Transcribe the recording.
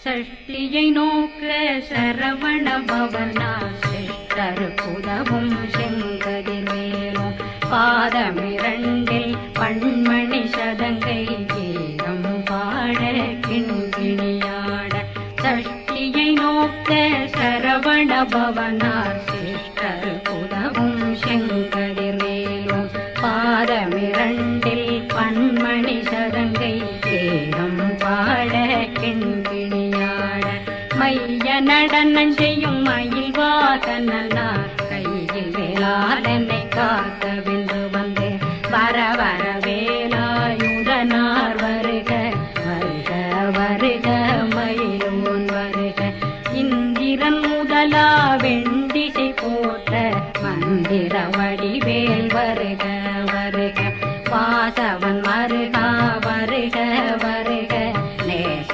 சஷ்டியை நோக்க சரவண பவனார் சிஷ்டருக்குதவும் செங்கதிர்வேலும் பாதமிரண்டில் பண்மணி சதங்கை கீதம் பாட கிண்கிணியாட சஷ்டியை நோக்க சரவண பவனார் சிஷ்டருக்குதவும் செங்கதிர்வேலும் பாதமிரண்டில் பண்மணி சதங்கை கீதம் பாட கிண்கிணியாட மைய நடனம் செய்யும் மயில் வாகனார் கையில் வேளாளனை காக்கவே